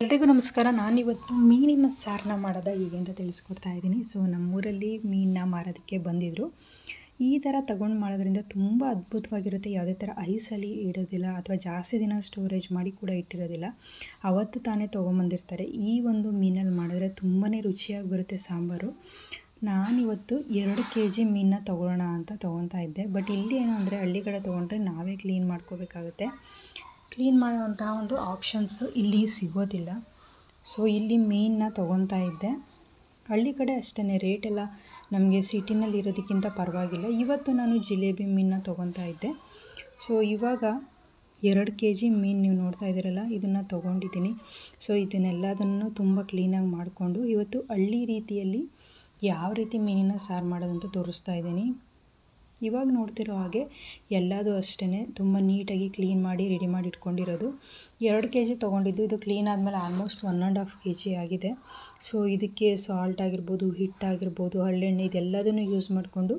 ಎಲ್ರಿಗೂ ನಮಸ್ಕಾರ. ನಾನಿವತ್ತು ಮೀನಿನ ಸಾರನ್ನ ಮಾಡೋದ ಹೇಗೆ ಅಂತ ತಿಳಿಸ್ಕೊಡ್ತಾ ಇದ್ದೀನಿ. ಸೊ ನಮ್ಮೂರಲ್ಲಿ ಮೀನನ್ನ ಮಾರೋದಕ್ಕೆ ಬಂದಿದ್ದರು. ಈ ಥರ ತಗೊಂಡು ಮಾಡೋದ್ರಿಂದ ತುಂಬ ಅದ್ಭುತವಾಗಿರುತ್ತೆ. ಯಾವುದೇ ಥರ ಐಸಲ್ಲಿ ಇಡೋದಿಲ್ಲ ಅಥವಾ ಜಾಸ್ತಿ ದಿನ ಸ್ಟೋರೇಜ್ ಮಾಡಿ ಕೂಡ ಇಟ್ಟಿರೋದಿಲ್ಲ. ಅವತ್ತು ತಾನೇ ತೊಗೊಂಬಂದಿರ್ತಾರೆ. ಈ ಒಂದು ಮೀನಲ್ಲಿ ಮಾಡಿದ್ರೆ ತುಂಬಾ ರುಚಿಯಾಗಿ ಬರುತ್ತೆ ಸಾಂಬಾರು. ನಾನಿವತ್ತು 2 kg ಮೀನನ್ನ ತೊಗೊಳ್ಳೋಣ ಅಂತ ತೊಗೊತಾ ಇದ್ದೆ. ಬಟ್ ಇಲ್ಲಿ ಏನು ಅಂದರೆ ಹಳ್ಳಿ ಕಡೆ ತೊಗೊಂಡ್ರೆ ನಾವೇ ಕ್ಲೀನ್ ಮಾಡ್ಕೋಬೇಕಾಗುತ್ತೆ. ಕ್ಲೀನ್ ಮಾಡುವಂತಹ ಒಂದು ಆಪ್ಷನ್ಸು ಇಲ್ಲಿ ಸಿಗೋದಿಲ್ಲ. ಸೊ ಇಲ್ಲಿ ಮೀನನ್ನ ತೊಗೊತಾ ಇದ್ದೆ. ಹಳ್ಳಿ ಕಡೆ ಅಷ್ಟೇ ರೇಟೆಲ್ಲ ನಮಗೆ ಸಿಟಿನಲ್ಲಿ ಇರೋದಕ್ಕಿಂತ ಪರವಾಗಿಲ್ಲ. ಇವತ್ತು ನಾನು ಜಿಲೇಬಿ ಮೀನನ್ನ ತೊಗೊತಾ ಇದ್ದೆ. ಸೊ ಇವಾಗ 2 kg ಮೀನು ನೀವು ನೋಡ್ತಾ ಇದ್ದೀರಲ್ಲ, ಇದನ್ನು ತೊಗೊಂಡಿದ್ದೀನಿ. ಸೊ ಇದನ್ನೆಲ್ಲದನ್ನು ತುಂಬ ಕ್ಲೀನಾಗಿ ಮಾಡಿಕೊಂಡು ಇವತ್ತು ಹಳ್ಳಿ ರೀತಿಯಲ್ಲಿ ಯಾವ ರೀತಿ ಮೀನಿನ ಸಾರು ಮಾಡೋದಂತ ತೋರಿಸ್ತಾ ಇದ್ದೀನಿ. ಇವಾಗ ನೋಡ್ತಿರೋ ಹಾಗೆ ಎಲ್ಲದೂ ಅಷ್ಟೇ ತುಂಬ ನೀಟಾಗಿ ಕ್ಲೀನ್ ಮಾಡಿ ರೆಡಿ ಮಾಡಿ ಇಟ್ಕೊಂಡಿರೋದು. 2 kg ತೊಗೊಂಡಿದ್ದು. ಇದು ಕ್ಲೀನ್ ಆದಮೇಲೆ ಆಲ್ಮೋಸ್ಟ್ 1.5 kg ಆಗಿದೆ. ಸೊ ಇದಕ್ಕೆ ಸಾಲ್ಟ್ ಆಗಿರ್ಬೋದು, ಹಿಟ್ಟಾಗಿರ್ಬೋದು, ಹಳ್ಳೆಣ್ಣೆ ಇದೆಲ್ಲದನ್ನು ಯೂಸ್ ಮಾಡಿಕೊಂಡು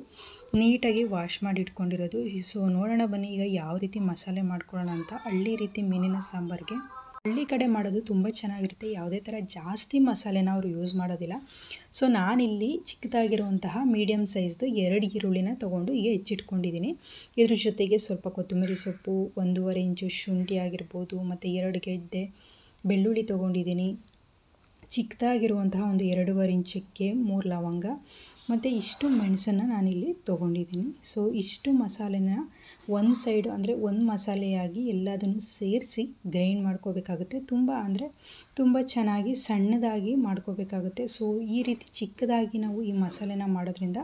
ನೀಟಾಗಿ ವಾಶ್ ಮಾಡಿ ಇಟ್ಕೊಂಡಿರೋದು. ಸೊ ನೋಡೋಣ ಬನ್ನಿ ಈಗ ಯಾವ ರೀತಿ ಮಸಾಲೆ ಮಾಡ್ಕೊಳ್ಳೋಣ ಅಂತ. ಹಳ್ಳಿ ರೀತಿ ಮೀನಿನ ಸಾಂಬಾರಿಗೆ ಹಳ್ಳಿ ಕಡೆ ಮಾಡೋದು ತುಂಬ ಚೆನ್ನಾಗಿರುತ್ತೆ. ಯಾವುದೇ ಥರ ಜಾಸ್ತಿ ಮಸಾಲೆನ ಅವರು ಯೂಸ್ ಮಾಡೋದಿಲ್ಲ. ಸೊ ನಾನಿಲ್ಲಿ ಚಿಕ್ಕದಾಗಿರುವಂತಹ ಮೀಡಿಯಮ್ ಸೈಜ್ದು 2 ಈರುಳ್ಳಿನ ತೊಗೊಂಡು ಈಗ ಹೆಚ್ಚಿಟ್ಕೊಂಡಿದ್ದೀನಿ. ಇದ್ರ ಜೊತೆಗೆ ಸ್ವಲ್ಪ ಕೊತ್ತಂಬರಿ ಸೊಪ್ಪು, 1.5 ಇಂಚು ಶುಂಠಿ ಆಗಿರ್ಬೋದು, ಮತ್ತು 2 ಗೆಡ್ಡೆ ಬೆಳ್ಳುಳ್ಳಿ ತೊಗೊಂಡಿದ್ದೀನಿ. ಚಿಕ್ಕದಾಗಿರುವಂತಹ ಒಂದು 2.5 ಇಂಚ್ ಚಕ್ಕೆ, 3 ಲವಂಗ ಮತ್ತು ಇಷ್ಟು ಮೆಣಸನ್ನು ನಾನಿಲ್ಲಿ ತೊಗೊಂಡಿದ್ದೀನಿ. ಸೊ ಇಷ್ಟು ಮಸಾಲೆನ ಒಂದು ಸೈಡು ಅಂದರೆ ಒಂದು ಮಸಾಲೆಯಾಗಿ ಎಲ್ಲದನ್ನು ಸೇರಿಸಿ ಗ್ರೈಂಡ್ ಮಾಡ್ಕೋಬೇಕಾಗುತ್ತೆ. ತುಂಬ ಚೆನ್ನಾಗಿ ಸಣ್ಣದಾಗಿ ಮಾಡ್ಕೋಬೇಕಾಗುತ್ತೆ. ಸೊ ಈ ರೀತಿ ಚಿಕ್ಕದಾಗಿ ನಾವು ಈ ಮಸಾಲೆನ ಮಾಡೋದ್ರಿಂದ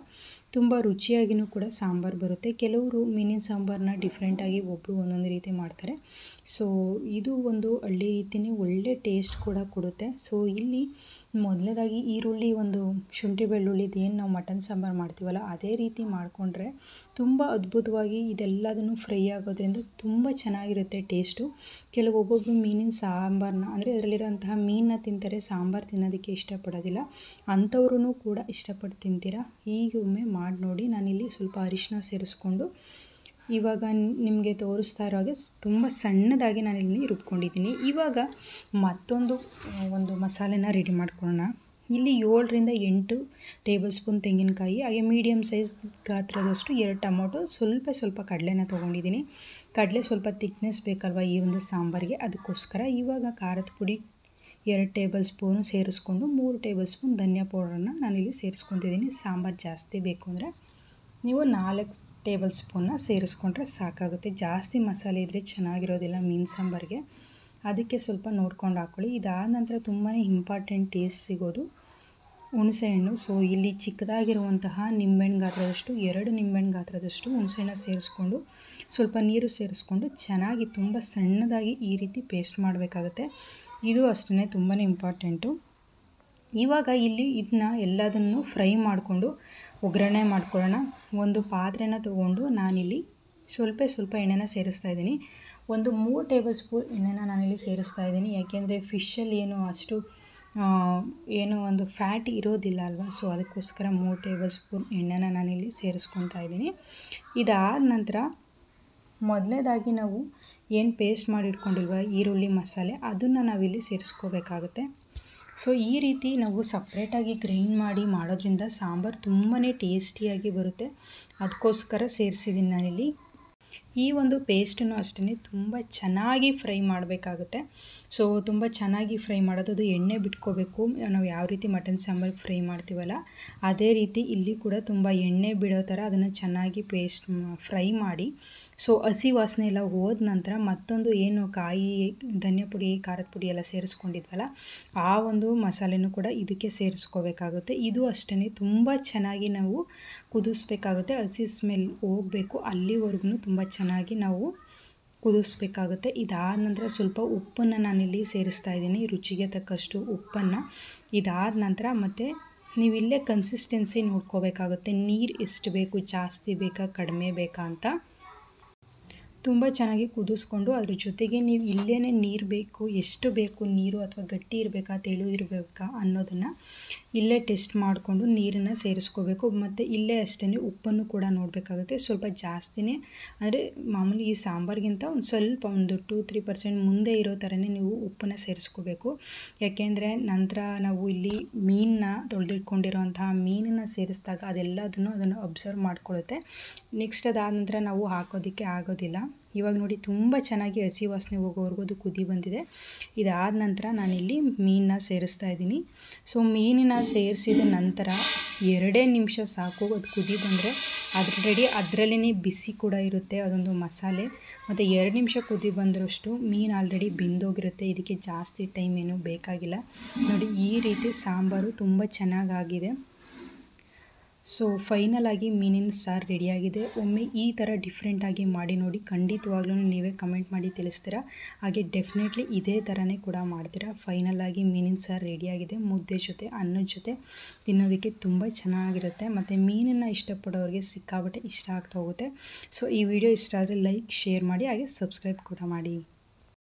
ತುಂಬ ರುಚಿಯಾಗಿಯೂ ಕೂಡ ಸಾಂಬಾರು ಬರುತ್ತೆ. ಕೆಲವರು ಮೀನಿನ ಸಾಂಬಾರನ್ನ ಡಿಫ್ರೆಂಟಾಗಿ ಒಬ್ಬರು ಒಂದೊಂದು ರೀತಿ ಮಾಡ್ತಾರೆ. ಸೊ ಇದು ಒಂದು ಹಳ್ಳಿ ರೀತಿಯೇ ಒಳ್ಳೆ ಟೇಸ್ಟ್ ಕೂಡ ಕೊಡುತ್ತೆ. ಸೊ ಇಲ್ಲಿ ಮೊದಲನೇದಾಗಿ ಈರುಳ್ಳಿ, ಒಂದು ಶುಂಠಿ ಬೆಳ್ಳುಳ್ಳಿದು ಏನು ನಾವು ಮಟನ್ ಸಾಂಬಾರು ಮಾಡ್ತೀವಲ್ಲ ಅದೇ ರೀತಿ ಮಾಡಿಕೊಂಡ್ರೆ ತುಂಬ ಅದ್ಭುತವಾಗಿ ಇದೆಲ್ಲದನ್ನು ಫ್ರೈ ಆಗೋದ್ರಿಂದ ತುಂಬ ಚೆನ್ನಾಗಿರುತ್ತೆ ಟೇಸ್ಟು. ಒಬ್ಬೊಬ್ಬರು ಮೀನಿನ ಸಾಂಬಾರನ್ನ ಅಂದರೆ ಅದರಲ್ಲಿರೋಂತಹ ಮೀನನ್ನ ತಿಂತಾರೆ, ಸಾಂಬಾರು ತಿನ್ನೋದಕ್ಕೆ ಇಷ್ಟಪಡೋದಿಲ್ಲ. ಅಂಥವ್ರೂ ಕೂಡ ಇಷ್ಟಪಟ್ಟು ತಿಂತೀರಾ. ಈಗೊಮ್ಮೆ ಮಾಡಿ ನೋಡಿ. ನಾನಿಲ್ಲಿ ಸ್ವಲ್ಪ ಅರಿಶಿನ ಸೇರಿಸ್ಕೊಂಡು ಇವಾಗ ನಿಮಗೆ ತೋರಿಸ್ತಾ ಇರೋ ಹಾಗೆ ತುಂಬ ಸಣ್ಣದಾಗಿ ನಾನಿಲ್ಲಿ ರುಬ್ಕೊಂಡಿದ್ದೀನಿ. ಇವಾಗ ಮತ್ತೊಂದು ಮಸಾಲೆನ ರೆಡಿ ಮಾಡ್ಕೊಳ್ಳೋಣ. ಇಲ್ಲಿ 7ರಿಂದ 8 ಟೇಬಲ್ ಸ್ಪೂನ್ ತೆಂಗಿನಕಾಯಿ, ಹಾಗೆ ಮೀಡಿಯಮ್ ಸೈಜ್ ಗಾತ್ರದಷ್ಟು 2 ಟೊಮೊಟೊ, ಸ್ವಲ್ಪ ಕಡಲೆನ ತೊಗೊಂಡಿದ್ದೀನಿ. ಕಡಲೆ ಸ್ವಲ್ಪ ತಿಕ್ನೆಸ್ ಬೇಕಲ್ವ ಈ ಒಂದು ಸಾಂಬಾರಿಗೆ, ಅದಕ್ಕೋಸ್ಕರ. ಇವಾಗ ಖಾರದ ಪುಡಿ 2 ಟೇಬಲ್ ಸ್ಪೂನು ಸೇರಿಸ್ಕೊಂಡು 3 ಟೇಬಲ್ ಸ್ಪೂನ್ ಧನಿಯಾ ಪೌಡ್ರನ್ನ ನಾನಿಲ್ಲಿ ಸೇರಿಸ್ಕೊತಿದ್ದೀನಿ. ಸಾಂಬಾರು ಜಾಸ್ತಿ ಬೇಕು ಅಂದರೆ ನೀವು 4 ಟೇಬಲ್ ಸ್ಪೂನ್ನ ಸೇರಿಸ್ಕೊಂಡ್ರೆ ಸಾಕಾಗುತ್ತೆ. ಜಾಸ್ತಿ ಮಸಾಲೆ ಇದ್ದರೆ ಚೆನ್ನಾಗಿರೋದಿಲ್ಲ ಮೀನು ಸಾಂಬಾರಿಗೆ, ಅದಕ್ಕೆ ಸ್ವಲ್ಪ ನೋಡ್ಕೊಂಡು ಹಾಕ್ಕೊಳ್ಳಿ. ಇದಾದ ನಂತರ ತುಂಬಾ ಇಂಪಾರ್ಟೆಂಟ್ ಟೇಸ್ಟ್ ಸಿಗೋದು ಹುಣಸೆಹಣ್ಣು. ಸೊ ಇಲ್ಲಿ ಚಿಕ್ಕದಾಗಿರುವಂತಹ ನಿಂಬೆಹಣ್ಣು ಗಾತ್ರದಷ್ಟು 2 ನಿಂಬೆಹಣ್ಣು ಗಾತ್ರದಷ್ಟು ಹುಣಸೆಹಣ್ಣು ಸೇರಿಸ್ಕೊಂಡು ಸ್ವಲ್ಪ ನೀರು ಸೇರಿಸ್ಕೊಂಡು ಚೆನ್ನಾಗಿ ತುಂಬ ಸಣ್ಣದಾಗಿ ಈ ರೀತಿ ಪೇಸ್ಟ್ ಮಾಡಬೇಕಾಗುತ್ತೆ. ಇದು ಅಷ್ಟೇ ತುಂಬಾ ಇಂಪಾರ್ಟೆಂಟು. ಇವಾಗ ಇಲ್ಲಿ ಇದನ್ನ ಎಲ್ಲದನ್ನು ಫ್ರೈ ಮಾಡಿಕೊಂಡು ಒಗ್ಗರಣೆ ಮಾಡ್ಕೊಳ್ಳೋಣ. ಒಂದು ಪಾತ್ರೆನ ತೊಗೊಂಡು ನಾನಿಲ್ಲಿ ಸ್ವಲ್ಪ ಎಣ್ಣೆನ ಸೇರಿಸ್ತಾ ಇದ್ದೀನಿ. ಒಂದು 3 ಟೇಬಲ್ ಸ್ಪೂನ್ ಎಣ್ಣೆನ ನಾನಿಲ್ಲಿ ಸೇರಿಸ್ತಾ ಇದ್ದೀನಿ. ಯಾಕೆಂದರೆ ಫಿಶಲ್ಲಿ ಅಷ್ಟು ಒಂದು ಫ್ಯಾಟ್ ಇರೋದಿಲ್ಲ ಅಲ್ವಾ. ಸೊ ಅದಕ್ಕೋಸ್ಕರ 3 ಟೇಬಲ್ ಸ್ಪೂನ್ ಎಣ್ಣೆನ ನಾನಿಲ್ಲಿ ಸೇರಿಸ್ಕೊತಾ ಇದ್ದೀನಿ. ಇದಾದ ನಂತರ ಮೊದಲನೇದಾಗಿ ನಾವು ಏನು ಪೇಸ್ಟ್ ಮಾಡಿಟ್ಕೊಂಡಿಲ್ವ ಈರುಳ್ಳಿ ಮಸಾಲೆ, ಅದನ್ನು ನಾವಿಲ್ಲಿ ಸೇರಿಸ್ಕೋಬೇಕಾಗುತ್ತೆ. ಸೊ ಈ ರೀತಿ ನಾವು ಸಪ್ರೇಟಾಗಿ ಗ್ರೈಂಡ್ ಮಾಡಿ ಮಾಡೋದ್ರಿಂದ ಸಾಂಬಾರು ತುಂಬಾ ಟೇಸ್ಟಿಯಾಗಿ ಬರುತ್ತೆ. ಅದಕ್ಕೋಸ್ಕರ ಸೇರಿಸಿದ್ದೀನಿ ನಾನಿಲ್ಲಿ. ಈ ಒಂದು ಪೇಸ್ಟನ್ನು ಅಷ್ಟೇ ತುಂಬ ಚೆನ್ನಾಗಿ ಫ್ರೈ ಮಾಡಬೇಕಾಗುತ್ತೆ. ಸೊ ತುಂಬ ಚೆನ್ನಾಗಿ ಫ್ರೈ ಮಾಡೋದು, ಅದು ಎಣ್ಣೆ ಬಿಟ್ಕೋಬೇಕು. ನಾವು ಯಾವ ರೀತಿ ಮಟನ್ ಸಾಂಬಾರಿಗೆ ಫ್ರೈ ಮಾಡ್ತೀವಲ್ಲ ಅದೇ ರೀತಿ ಇಲ್ಲಿ ಕೂಡ ತುಂಬ ಎಣ್ಣೆ ಬಿಡೋ ಥರ ಅದನ್ನು ಚೆನ್ನಾಗಿ ಫ್ರೈ ಮಾಡಿ. ಸೊ ಹಸಿ ವಾಸನೆ ಎಲ್ಲ ಹೋದ ನಂತರ ಮತ್ತೊಂದು ಏನು ಕಾಯಿ, ಧನಿಯಾ ಪುಡಿ, ಖಾರದ ಪುಡಿ ಎಲ್ಲ ಸೇರಿಸ್ಕೊಂಡಿದ್ವಲ್ಲ ಆ ಒಂದು ಮಸಾಲೆನೂ ಕೂಡ ಇದಕ್ಕೆ ಸೇರಿಸ್ಕೋಬೇಕಾಗುತ್ತೆ. ಇದು ಅಷ್ಟೇ ತುಂಬ ಚೆನ್ನಾಗಿ ನಾವು ಕುದಿಸ್ಬೇಕಾಗುತ್ತೆ. ಹಸಿ ಸ್ಮೆಲ್ ಹೋಗಬೇಕು, ಅಲ್ಲಿವರೆಗೂ ತುಂಬ ಚೆನ್ನಾಗಿ ನಾವು ಕುದಿಸ್ಬೇಕಾಗುತ್ತೆ. ಇದಾದ ನಂತರ ಸ್ವಲ್ಪ ಉಪ್ಪನ್ನು ನಾನಿಲ್ಲಿ ಸೇರಿಸ್ತಾ ಇದ್ದೀನಿ, ರುಚಿಗೆ ತಕ್ಕಷ್ಟು ಉಪ್ಪನ್ನು. ಇದಾದ ನಂತರ ಮತ್ತು ನೀವಿಲ್ಲೇ ಕನ್ಸಿಸ್ಟೆನ್ಸಿ ನೋಡ್ಕೋಬೇಕಾಗುತ್ತೆ. ನೀರು ಎಷ್ಟು ಬೇಕು, ಜಾಸ್ತಿ ಬೇಕಾ ಕಡಿಮೆ ಬೇಕಾ ಅಂತ. ತುಂಬ ಚೆನ್ನಾಗಿ ಕುದಿಸ್ಕೊಂಡು ಅದ್ರ ಜೊತೆಗೆ ನೀವು ಇಲ್ಲೇ ನೀರು ಬೇಕು, ಎಷ್ಟು ಬೇಕು ನೀರು, ಅಥವಾ ಗಟ್ಟಿ ಇರಬೇಕಾ ತೆಳು ಇರಬೇಕಾ ಅನ್ನೋದನ್ನು ಇಲ್ಲೇ ಟೆಸ್ಟ್ ಮಾಡಿಕೊಂಡು ನೀರನ್ನು ಸೇರಿಸ್ಕೋಬೇಕು. ಮತ್ತು ಇಲ್ಲೇ ಅಷ್ಟೇ ಉಪ್ಪನ್ನು ಕೂಡ ನೋಡಬೇಕಾಗುತ್ತೆ. ಸ್ವಲ್ಪ ಜಾಸ್ತಿನೇ, ಅಂದರೆ ಮಾಮೂಲಿ ಈ ಸಾಂಬಾರಿಗಿಂತ ಒಂದು ಸ್ವಲ್ಪ ಒಂದು 2-3% ಮುಂದೆ ಇರೋ ಥರನೇ ನೀವು ಉಪ್ಪನ್ನು ಸೇರಿಸ್ಕೋಬೇಕು. ಯಾಕೆಂದರೆ ನಂತರ ನಾವು ಇಲ್ಲಿ ಮೀನನ್ನ ತೊಳೆದಿಟ್ಕೊಂಡಿರೋಂತಹ ಮೀನನ್ನು ಸೇರಿಸಿದಾಗ ಅದನ್ನು ಅಬ್ಸರ್ವ್ ಮಾಡ್ಕೊಳ್ಳುತ್ತೆ. ನೆಕ್ಸ್ಟ್ ಅದಾದ ನಂತರ ನಾವು ಹಾಕೋದಕ್ಕೆ ಆಗೋದಿಲ್ಲ. ಇವಾಗ ನೋಡಿ ತುಂಬ ಚೆನ್ನಾಗಿ ಹಸಿ ವಾಸನೆ ಹೋಗೋವರೆಗೂ ಅದು ಕುದಿ ಬಂದಿದೆ. ಇದಾದ ನಂತರ ನಾನಿಲ್ಲಿ ಮೀನನ್ನ ಸೇರಿಸ್ತಾ ಇದ್ದೀನಿ. ಸೊ ಮೀನನ್ನ ಸೇರಿಸಿದ ನಂತರ 2 ನಿಮಿಷ ಸಾಕು. ಅದು ಕುದಿ ಬಂದರೆ ಅದರಲ್ಲೇ ಬಿಸಿ ಕೂಡ ಇರುತ್ತೆ ಅದೊಂದು ಮಸಾಲೆ. ಮತ್ತು 2 ನಿಮಿಷ ಕುದಿ ಬಂದರಷ್ಟು ಮೀನು ಆಲ್ರೆಡಿ ಬೆಂದೋಗಿರುತ್ತೆ. ಇದಕ್ಕೆ ಜಾಸ್ತಿ ಟೈಮ್ ಏನೂ ಬೇಕಾಗಿಲ್ಲ. ನೋಡಿ ಈ ರೀತಿ ಸಾಂಬಾರು ತುಂಬ ಚೆನ್ನಾಗಾಗಿದೆ. ಸೊ ಫೈನಲ್ ಆಗಿ ಮೀನಿನ ಸಾರು ರೆಡಿಯಾಗಿದೆ. ಒಮ್ಮೆ ಈ ಥರ ಡಿಫ್ರೆಂಟಾಗಿ ಮಾಡಿ ನೋಡಿ, ಖಂಡಿತವಾಗ್ಲೂ ನೀವೇ ಕಮೆಂಟ್ ಮಾಡಿ ತಿಳಿಸ್ತೀರಾ. ಹಾಗೆ ಡೆಫಿನೆಟ್ಲಿ ಇದೇ ಥರನೇ ಕೂಡ ಮಾಡ್ತೀರಾ. ಫೈನಲ್ ಆಗಿ ಮೀನಿನ ಸಾರು ರೆಡಿಯಾಗಿದೆ. ಮುದ್ದೆ ಜೊತೆ ಅನ್ನದ ಜೊತೆ ತಿನ್ನೋದಕ್ಕೆ ತುಂಬ ಚೆನ್ನಾಗಿರುತ್ತೆ. ಮತ್ತು ಮೀನನ್ನು ಇಷ್ಟಪಡೋರಿಗೆ ಸಿಕ್ಕಾಪಟ್ಟೆ ಇಷ್ಟ ಆಗ್ತಾ ಹೋಗುತ್ತೆ. ಸೊ ಈ ವಿಡಿಯೋ ಇಷ್ಟ ಆದರೆ ಲೈಕ್, ಶೇರ್ ಮಾಡಿ, ಹಾಗೆ ಸಬ್ಸ್ಕ್ರೈಬ್ ಕೂಡ ಮಾಡಿ.